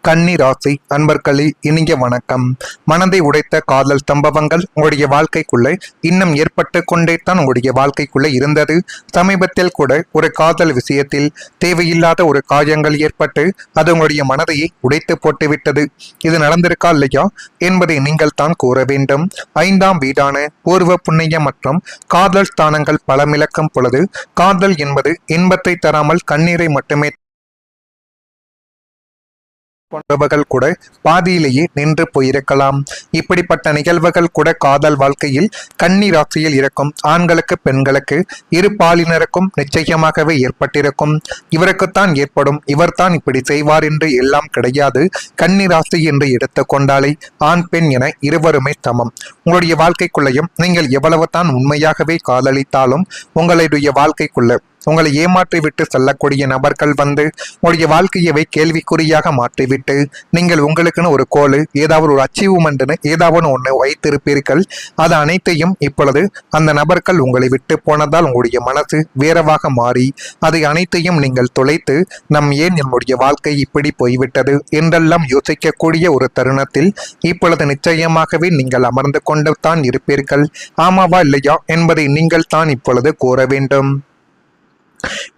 கன்னி ராசி அன்பர்களே, இனிய வணக்கம். மனதை உடைத்த காதல் சம்பவங்கள் உங்களுடைய வாழ்க்கைக்குள்ள இன்னும் ஏற்பட்டு கொண்டே தான் உங்களுடைய வாழ்க்கைக்குள்ள இருந்தது. சமீபத்தில் கூட ஒரு காதல் விஷயத்தில் தேவையில்லாத ஒரு காயங்கள் ஏற்பட்டு அது உங்களுடைய மனதையை உடைத்து போட்டுவிட்டது. இது நடந்திருக்கா இல்லையா என்பதை நீங்கள் தான் கூற வேண்டும். 5ஆம் வீடான பூர்வ புண்ணியம் மற்றும் காதல் ஸ்தானங்கள் பலமிழக்கும் பொழுது காதல் என்பது இன்பத்தை தராமல் கண்ணீரை மட்டுமே போன்றவர்கள் கூட பாதியிலேயே நின்று போயிருக்கலாம். இப்படிப்பட்ட நிகழ்வுகள் கூட காதல் வாழ்க்கையில் கன்னி ராசியில் இருக்கும் ஆண்களுக்கு பெண்களுக்கு இரு பாலினருக்கும் நிச்சயமாகவே ஏற்பட்டிருக்கும். இவருக்குத்தான் ஏற்படும், இவர்தான் இப்படி செய்வார் என்று எல்லாம் கிடையாது. கன்னி ராசி என்று எடுத்துக்கொண்டாலே ஆண் பெண் என இருவருமே சமம். உங்களுடைய வாழ்க்கைக்குள்ளையும் நீங்கள் எவ்வளவு தான் உண்மையாகவே காதலித்தாலும் உங்களுடைய வாழ்க்கைக்குள்ள உங்களை ஏமாற்றி விட்டு செல்லக்கூடிய நபர்கள் வந்து உங்களுடைய வாழ்க்கையவை கேள்விக்குறியாக மாற்றிவிட்டு நீங்கள் உங்களுக்குன்னு ஒரு கோல், ஏதாவது ஒரு அச்சீவ்மெண்ட்னு ஏதாவது ஒன்று வைத்திருப்பீர்கள். அது அனைத்தையும் இப்பொழுது அந்த நபர்கள் உங்களை விட்டு போனதால் உங்களுடைய மனசு வேறவாக மாறி அதை அனைத்தையும் நீங்கள் தொலைத்து ஏன் நம்முடைய வாழ்க்கை இப்படி போய்விட்டது என்றெல்லாம் யோசிக்கக்கூடிய ஒரு தருணத்தில் இப்பொழுது நிச்சயமாகவே நீங்கள் அமர்ந்து கொண்டு தான் இருப்பீர்கள். ஆமாவா இல்லையா என்பதை நீங்கள் தான் இப்பொழுது கூற வேண்டும்.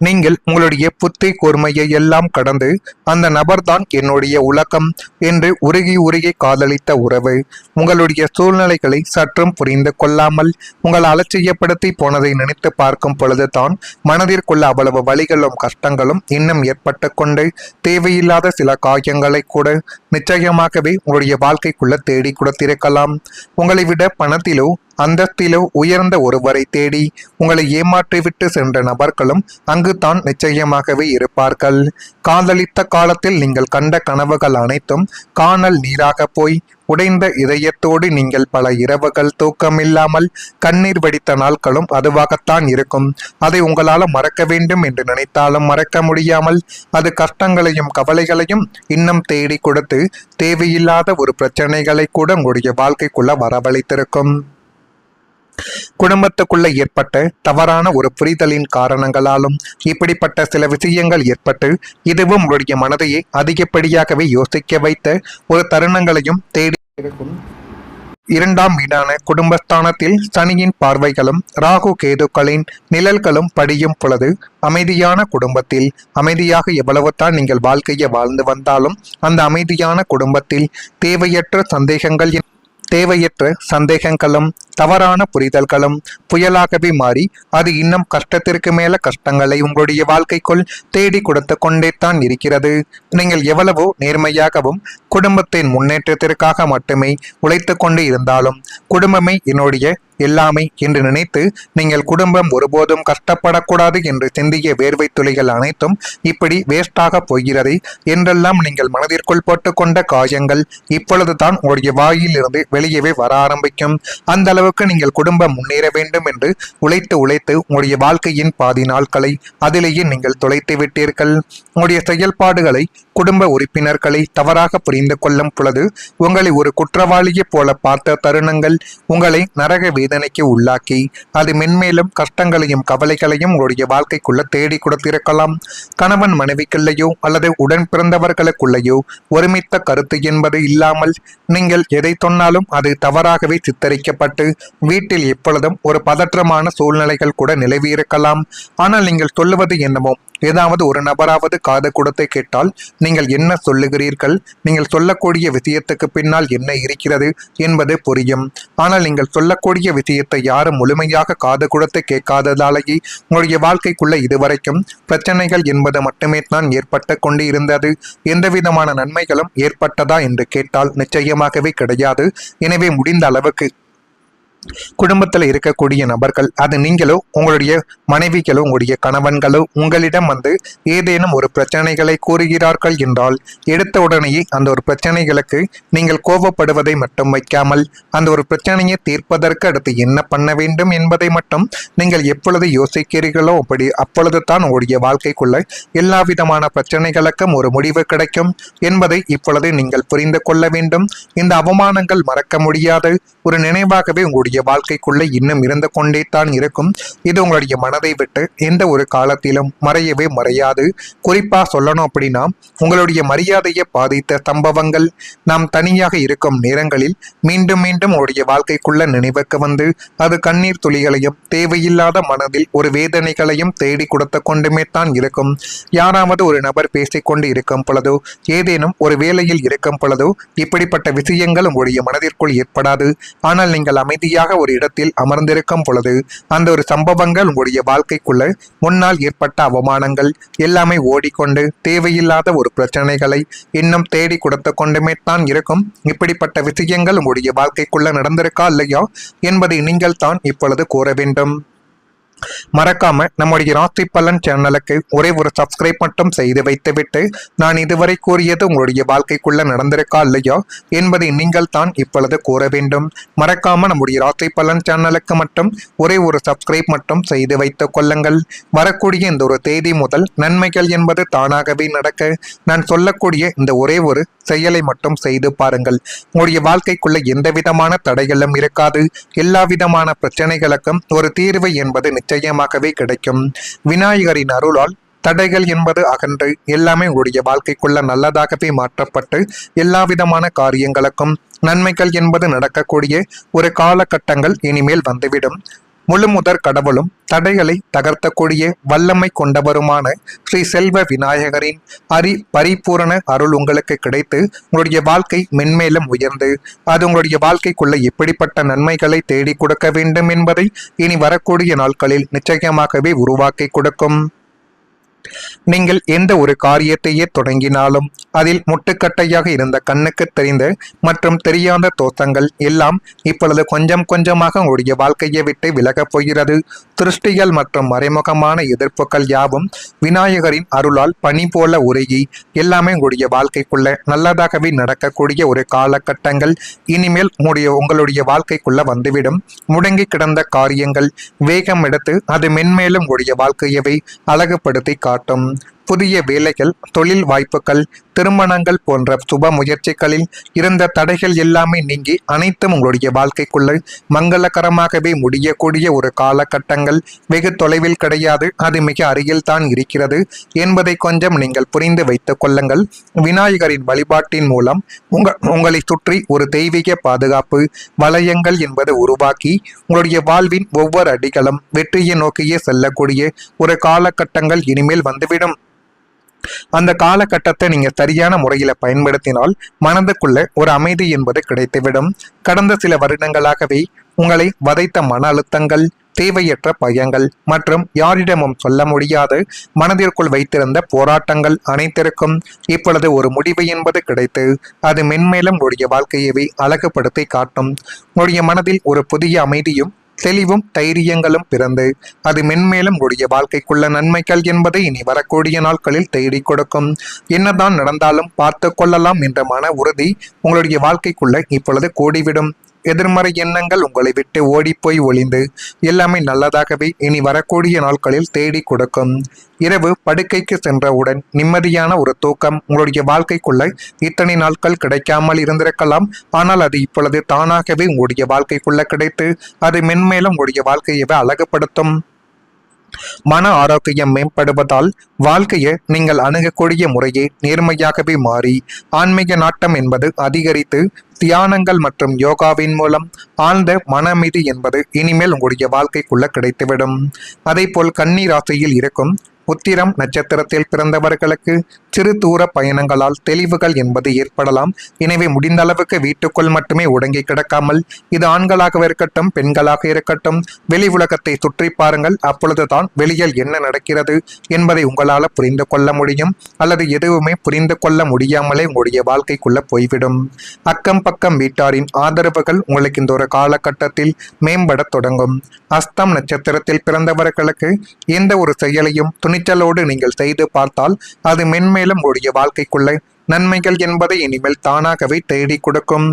நீங்கள் உங்களுடைய புத்தி கூர்மையை எல்லாம் கடந்து அந்த நபர்தான் என்னுடைய உலகம் என்று உருகி உருகி காதலித்த உறவு உங்களுடைய சூழ்நிலைகளை சற்றும் புரிந்து கொள்ளாமல் உங்கள் அலட்சியப்படுத்தி போனதை நினைத்து பார்க்கும் பொழுதுதான் மனதிற்குள்ள அவ்வளவு வலிகளும் கஷ்டங்களும் இன்னும் ஏற்பட்டு கொண்டு தேவையில்லாத சில காயங்களை கூட நிச்சயமாகவே உங்களுடைய வாழ்க்கைக்குள்ள தேடி கொடுத்திருக்கலாம். உங்களை விட பணத்திலோ அந்தஸ்திலோ உயர்ந்த ஒருவரை தேடி உங்களை ஏமாற்றிவிட்டு சென்ற நபர்களும் அங்குதான் நிச்சயமாகவே இருப்பார்கள். காதலித்த காலத்தில் நீங்கள் கண்ட கனவுகள் அனைத்தும் காணல் நீராக போய் உடைந்த இதயத்தோடு நீங்கள் பல இரவுகள் தூக்கமில்லாமல் கண்ணீர் வடித்த நாட்களும் அதுவாகத்தான் இருக்கும். அதை உங்களால் மறக்க வேண்டும் என்று நினைத்தாலும் மறக்க முடியாமல் அது கஷ்டங்களையும் கவலைகளையும் இன்னும் தேடி கொடுத்து தேவையில்லாத ஒரு பிரச்சனைகளை கூட உங்களுடைய வாழ்க்கைக்குள்ள வரவழைத்திருக்கும். குடும்பத்துக்குள்ள ஏற்பட்ட தவறான ஒரு புரிதலின் காரணங்களாலும் இப்படிப்பட்ட சில விஷயங்கள் ஏற்பட்டு இதுவும் உங்களுடைய மனதையே அதிகப்படியாகவே யோசிக்க வைத்த ஒரு தருணங்களையும் தேடி இருக்கும். 2ஆம் வீடான குடும்பஸ்தானத்தில் சனியின் பார்வைகளும் ராகு கேதுக்களின் நிழல்களும் படியும் பொழுது அமைதியான குடும்பத்தில் அமைதியாக எவ்வளவுதான் நீங்கள் வாழ்க்கையை வாழ்ந்து வந்தாலும் அந்த அமைதியான குடும்பத்தில் தேவையற்ற சந்தேகங்களும் தவறான புரிதல்களும் புயலாகவே மாறி அது இன்னும் கஷ்டத்திற்கு மேல கஷ்டங்களை உங்களுடைய வாழ்க்கைக்குள் தேடி கொடுத்து கொண்டே தான் இருக்கிறது. நீங்கள் எவ்வளவோ நேர்மையாகவும் குடும்பத்தின் முன்னேற்றத்திற்காக மட்டுமே உழைத்து கொண்டு இருந்தாலும் குடும்பமே என்னுடைய எல்லாமே என்று நினைத்து நீங்கள் குடும்பம் ஒருபோதும் கஷ்டப்படக்கூடாது என்று சிந்திய வேர்வை துளிகள் அனைத்தும் இப்படி வேஸ்டாக போகிறது என்றெல்லாம் நீங்கள் மனதிற்குள் போட்டுக்கொண்ட காயங்கள் இப்பொழுதுதான் உங்களுடைய வாயில் இருந்து வெளியவே வர ஆரம்பிக்கும். அந்த அளவுக்கு நீங்கள் குடும்பம் முன்னேற வேண்டும் என்று உழைத்து உங்களுடைய வாழ்க்கையின் பாதி நாட்களை அதிலேயே நீங்கள் தொலைத்து விட்டீர்கள். உங்களுடைய செயல்பாடுகளை குடும்ப உறுப்பினர்களை தவறாக புரிந்து கொள்ளும் பொழுது உங்களை ஒரு குற்றவாளியை போல பார்த்த தருணங்கள் உங்களை நரக வேதனைக்கு உள்ளாக்கி அது மென்மேலும் கஷ்டங்களையும் கவலைகளையும் உங்களுடைய வாழ்க்கைக்குள்ள தேடி கொடுத்திருக்கலாம். கணவன் மனைவிக்குள்ளேயோ அல்லது உடன் பிறந்தவர்களுக்குள்ளேயோ ஒருமித்த கருத்து என்பது இல்லாமல் நீங்கள் எதை சொன்னாலும் அது தவறாகவே சித்தரிக்கப்பட்டு வீட்டில் எப்பொழுதும் ஒரு பதற்றமான சூழ்நிலைகள் கூட நிலவியிருக்கலாம். ஆனால் நீங்கள் சொல்லுவது என்னமோ ஏதாவது ஒரு நபராவது காது கொடுத்து கேட்டால் நீங்கள் என்ன சொல்லுகிறீர்கள், நீங்கள் சொல்லக்கூடிய விஷயத்துக்கு பின்னால் என்ன இருக்கிறது என்பது புரியும். ஆனால் நீங்கள் சொல்லக்கூடிய விஷயத்தை யாரும் முழுமையாக காது கொடுத்து கேட்காததாலேயே உங்களுடைய வாழ்க்கைக்குள்ள இதுவரைக்கும் பிரச்சனைகள் என்பது மட்டுமே தான் ஏற்பட்டு கொண்டு இருந்தது. எந்த விதமான நன்மைகளும் ஏற்பட்டதா என்று கேட்டால் நிச்சயமாகவே கிடையாது. எனவே முடிந்த அளவுக்கு குடும்பத்தில் இருக்கக்கூடிய நபர்கள், அது நீங்களோ உங்களுடைய மனைவிகளோ உங்களுடைய கணவன்களோ உங்களிடம் வந்து ஏதேனும் ஒரு பிரச்சனைகளை கூறுகிறார்கள் என்றால் எடுத்த உடனேயே அந்த ஒரு பிரச்சனைகளுக்கு நீங்கள் கோபப்படுவதை மட்டும் வைக்காமல் அந்த ஒரு பிரச்சனையை தீர்ப்பதற்கு அடுத்து என்ன பண்ண வேண்டும் என்பதை மட்டும் நீங்கள் எப்பொழுது யோசிக்கிறீர்களோ அப்பொழுது தான் உங்களுடைய வாழ்க்கைக்குள்ள எல்லா விதமான பிரச்சனைகளுக்கும் ஒரு முடிவு கிடைக்கும் என்பதை இப்பொழுது நீங்கள் புரிந்து கொள்ள வேண்டும். இந்த அவமானங்கள் மறக்க முடியாத ஒரு நினைவாகவே உங்களுடைய உங்களுடைய வாழ்க்கைக்குள்ள இன்னும் இருந்து கொண்டே தான் இருக்கும். இது உங்களுடைய மனதை விட்டு எந்த ஒரு காலத்திலும் மறையவே மறையாது. குறிப்பா சொல்லணும் அப்படின்னா, உங்களுடைய மரியாதையை பாதித்த சம்பவங்கள் நாம் தனியாக இருக்கும் நேரங்களில் மீண்டும் மீண்டும் உங்களுடைய வாழ்க்கைக்குள்ள நினைவுக்கு வந்து அது கண்ணீர் துளிகளையும் தேவையில்லாத மனதில் ஒரு வேதனைகளையும் தேடி கொடுத்து கொண்டுமே தான் இருக்கும். யாராவது ஒரு நபர் பேசிக்கொண்டு இருக்கும் பொழுதோ, ஏதேனும் ஒரு வேலையில் இருக்கும் பொழுதோ இப்படிப்பட்ட விஷயங்கள் உங்களுடைய மனதிற்குள் ஏற்படாது. ஆனால் நீங்கள் அமைதியாக ஒரு இடத்தில் அமர்ந்திருக்கும் பொழுது அந்த ஒரு சம்பவங்கள் உங்களுடைய வாழ்க்கைக்குள்ள முன்னால் ஏற்பட்ட அவமானங்கள் எல்லாமே ஓடிக்கொண்டு தேவையில்லாத ஒரு பிரச்சனைகளை இன்னும் தேடி கொடுத்து கொண்டுமே தான் இருக்கும். இப்படிப்பட்ட விஷயங்கள் உங்களுடைய வாழ்க்கைக்குள்ள நடந்திருக்கா இல்லையா என்பதை நீங்கள் தான் இப்பொழுது கூற வேண்டும். மறக்காம நம்முடைய ராசி பலன் சேனலுக்கு ஒரே ஒரு சப்ஸ்கிரைப் மட்டும் செய்து வைத்துவிட்டு நான் இதுவரை கூறியது உங்களுடைய வாழ்க்கைக்குள்ள நடந்திருக்கா இல்லையா என்பதை நீங்கள் தான் இப்பொழுது கூற வேண்டும். மறக்காம நம்முடைய ராசி பலன் சேனலுக்கு மட்டும் ஒரே ஒரு சப்ஸ்கிரைப் மட்டும் செய்து வைத்துக் கொள்ளுங்கள். வரக்கூடிய இந்த ஒரு தேதி முதல் நன்மைகள் என்பது தானாகவே நடக்க நான் சொல்லக்கூடிய இந்த ஒரே ஒரு செயலை மட்டும் செய்து பாருங்கள். உங்களுடைய வாழ்க்கைக்குள்ள எந்த விதமான தடைகளும் இருக்காது. எல்லா விதமான பிரச்சனைகளுக்கும் ஒரு தீர்வு என்பது நிச்சயமாகவே கிடைக்கும். விநாயகரின் அருளால் தடைகள் என்பது அகன்று எல்லாமே உங்களுடைய வாழ்க்கைக்குள்ள நல்லதாகவே மாற்றப்பட்டு எல்லா விதமான காரியங்களுக்கும் நன்மைகள் என்பது நடக்கக்கூடிய ஒரு காலகட்டங்கள் இனிமேல் வந்துவிடும். முழுமுதற் கடவுளும் தடைகளை தகர்த்தக்கூடிய வல்லமை கொண்டவருமான ஸ்ரீ செல்வ விநாயகரின் பரிபூரண அருள் உங்களுக்கு கிடைத்து உங்களுடைய வாழ்க்கை மென்மேலும் உயர்ந்து அது உங்களுடைய வாழ்க்கைக்குள்ள எப்படிப்பட்ட நன்மைகளை தேடி கொடுக்க வேண்டும் என்பதை இனி வரக்கூடிய நாட்களில் நிச்சயமாகவே உருவாக்கி கொடுக்கும். நீங்கள் எந்த ஒரு காரியத்தையே தொடங்கினாலும் அதில் முட்டுக்கட்டையாக இருந்த கண்ணுக்கு தெரிந்த மற்றும் தெரியாத தோற்றங்கள் எல்லாம் இப்பொழுது கொஞ்சம் கொஞ்சமாக உங்களுடைய வாழ்க்கையை விட்டு விலகப் போகிறது. திருஷ்டிகள் மற்றும் மறைமுகமான எதிர்ப்புகள் யாவும் விநாயகரின் அருளால் பனி போல உருகி எல்லாமே உங்களுடைய வாழ்க்கைக்குள்ள நல்லதாகவே நடக்கக்கூடிய ஒரு காலகட்டங்கள் இனிமேல் உங்களுடைய வாழ்க்கைக்குள்ள வந்துவிடும். முடங்கி கிடந்த காரியங்கள் வேகம் எடுத்து அது மென்மேலும் உங்களுடைய வாழ்க்கையவை அழகுபடுத்தி காட்டும். புதிய வேலைகள், தொழில் வாய்ப்புகள், திருமணங்கள் போன்ற சுப முயற்சிகளில் இருந்த தடைகள் எல்லாமே நீங்கி அனைத்தும் உங்களுடைய வாழ்க்கைக்குள்ள மங்களகரமாகவே முடியக்கூடிய ஒரு காலகட்டங்கள் வெகு தொலைவில் கிடையாது. அது மிக அருகில் தான் இருக்கிறது என்பதை கொஞ்சம் நீங்கள் புரிந்து வைத்துக் கொள்ளுங்கள். விநாயகரின் வழிபாட்டின் மூலம் உங்களை சுற்றி ஒரு தெய்வீக பாதுகாப்பு வளையங்கள் என்பது உருவாக்கி உங்களுடைய வாழ்வின் ஒவ்வொரு அடிகளும் வெற்றியை நோக்கியே செல்லக்கூடிய ஒரு காலகட்டங்கள் இனிமேல் வந்துவிடும். அந்த காலகட்டத்தை நீங்க சரியான முறையில பயன்படுத்தினால் மனதுக்குள்ள ஒரு அமைதி என்பது கிடைத்துவிடும். கடந்த சில வருடங்களாகவே உங்களை வதைத்த மன அழுத்தங்கள், தேவையற்ற பயங்கள் மற்றும் யாரிடமும் சொல்ல முடியாத மனதிற்குள் வைத்திருந்த போராட்டங்கள் அனைத்திற்கும் இப்பொழுது ஒரு முடிவு என்பது கிடைத்து அது மென்மேலும் உங்களுடைய வாழ்க்கையவே அழகுபடுத்தி காட்டும். உங்களுடைய மனதில் ஒரு புதிய அமைதியும் தெளிவும் தைரியங்களும் பிறந்து அது மென்மேலும் உங்களுடைய வாழ்க்கைக்குள்ள நன்மைகள் என்பதை இனி வரக்கூடிய நாட்களில் தேடி கொடுக்கும். என்னதான் நடந்தாலும் பார்த்து கொள்ளலாம் என்ற மன உறுதி உங்களுடைய வாழ்க்கைக்குள்ள இப்பொழுது கூடிவிடும். எதிர்மறை எண்ணங்கள் உங்களை விட்டு ஓடிப்போய் ஒளிந்து எல்லாமே நல்லதாகவே இனி வரக்கூடிய நாட்களில் தேடி கொடுக்கும். இரவு படுக்கைக்கு சென்றவுடன் நிம்மதியான ஒரு தூக்கம் உங்களுடைய வாழ்க்கைக்குள்ள இத்தனை நாட்கள் கிடைக்காமல் இருந்திருக்கலாம். ஆனால் அது இப்பொழுது தானாகவே உங்களுடைய வாழ்க்கைக்குள்ள கிடைத்து அது மென்மேலும் உங்களுடைய வாழ்க்கையை அழகுபடுத்தும். மன ஆரோக்கியம் மேம்படுவதால் வாழ்க்கையை நீங்கள் அணுகக்கூடிய முறையே நேர்மையாகவே மாறி ஆன்மீக நாட்டம் என்பது அதிகரித்து தியானங்கள் மற்றும் யோகாவின் மூலம் ஆழ்ந்த மன அமைதி என்பது இனிமேல் உங்களுடைய வாழ்க்கைக்குள்ள கிடைத்துவிடும். அதே போல் கன்னி ராசியில் இருக்கும் உத்திரம் நட்சத்திரத்தில் பிறந்தவர்களுக்கு சிறு தூர பயணங்களால் தெளிவுகள் என்பது ஏற்படலாம். எனவே முடிந்த அளவுக்கு வீட்டுக்குள் மட்டுமே உடங்கி கிடக்காமல் இது ஆண்களாக இருக்கட்டும் பெண்களாக இருக்கட்டும் வெளி உலகத்தை சுற்றி பாருங்கள். அப்பொழுதுதான் வெளியில் என்ன நடக்கிறது என்பதை உங்களால் புரிந்து கொள்ள முடியும். அல்லது எதுவுமே புரிந்து கொள்ள முடியாமலே உங்களுடைய வாழ்க்கைக்குள்ள போய்விடும். அக்கம் பக்கம் வீட்டாரின் ஆதரவுகள் உங்களுக்கு இந்த ஒரு காலகட்டத்தில் மேம்பட தொடங்கும். அஸ்தம் நட்சத்திரத்தில் பிறந்தவர்களுக்கு எந்த ஒரு செயலையும் துணிச்சலோடு நீங்கள் செய்து பார்த்தால் அது மென்மேலும் உடைய வாழ்க்கைக்குள்ள நன்மைகள் என்பதை இனிமேல் தானாகவே தேடி கொடுக்கும்.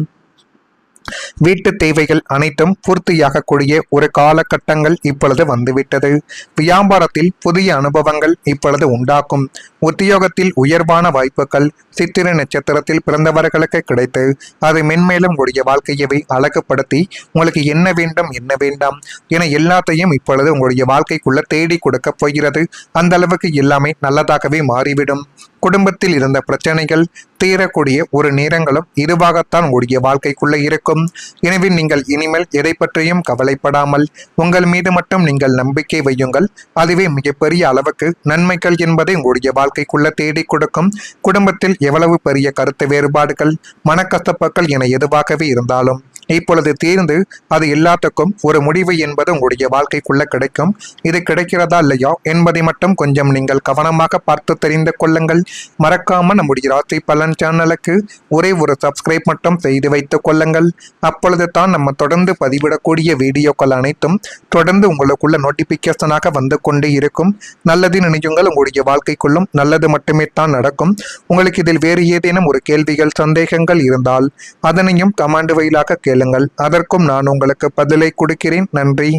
வீட்டு தேவைகள் அனைத்தும் பூர்த்தியாகக்கூடிய ஒரு காலகட்டங்கள் இப்பொழுது வந்துவிட்டது. வியாபாரத்தில் புதிய அனுபவங்கள் இப்பொழுது உண்டாக்கும். உத்தியோகத்தில் உயர்வான வாய்ப்புகள் சித்திரை நட்சத்திரத்தில் பிறந்தவர்களுக்கு கிடைத்து அது மென்மேலும் உங்களுடைய வாழ்க்கையவை அழகுபடுத்தி உங்களுக்கு என்ன வேண்டும் என்ன வேண்டாம் என எல்லாத்தையும் இப்பொழுது உங்களுடைய வாழ்க்கைக்குள்ள தேடி கொடுக்க போகிறது. அந்த அளவுக்கு எல்லாமே நல்லதாகவே மாறிவிடும். குடும்பத்தில் இருந்த பிரச்சனைகள் தீரக்கூடிய ஒரு நேரங்களும் இதுவாகத்தான் உங்களுடைய வாழ்க்கைக்குள்ள இருக்கும். எனவே நீங்கள் இனிமேல் எதை பற்றியும் கவலைப்படாமல் உங்கள் மீது மட்டும் நீங்கள் நம்பிக்கை வையுங்கள். அதுவே மிகப்பெரிய அளவுக்கு நன்மைகள் என்பதை உங்களுடைய வாழ்க்கைக்குள்ள தேடி கொடுக்கும். குடும்பத்தில் எவ்வளவு பெரிய கருத்து வேறுபாடுகள் மனக்கசப்புகள் என எதுவாகவே இருந்தாலும் இப்பொழுது தீர்ந்து அது எல்லாத்துக்கும் ஒரு முடிவு என்பது உங்களுடைய வாழ்க்கைக்குள்ள கிடைக்கும். இது கிடைக்கிறதா இல்லையா என்பதை மட்டும் கொஞ்சம் நீங்கள் கவனமாக பார்த்து தெரிந்து கொள்ளுங்கள். மறக்காம நம்முடைய ராசி பலன் சேனலுக்கு ஒரே ஒரு சப்ஸ்கிரைப் மட்டும் செய்து வைத்துக் கொள்ளுங்கள். அப்பொழுது தான் நம்ம தொடர்ந்து பதிவிடக்கூடிய வீடியோக்கள் அனைத்தும் தொடர்ந்து உங்களுக்குள்ள நோட்டிபிகேஷனாக வந்து கொண்டே இருக்கும். நல்லது நினையுங்கள், உங்களுடைய வாழ்க்கைக்குள்ளும் நல்லது மட்டுமே தான் நடக்கும். உங்களுக்கு இதில் வேறு ஏதேனும் ஒரு கேள்விகள் சந்தேகங்கள் இருந்தால் அதனையும் கமெண்ட் வாயிலாக கேளுங்கள். அதற்கும் நான் உங்களுக்கு பதிலை கொடுக்கிறேன். நன்றி.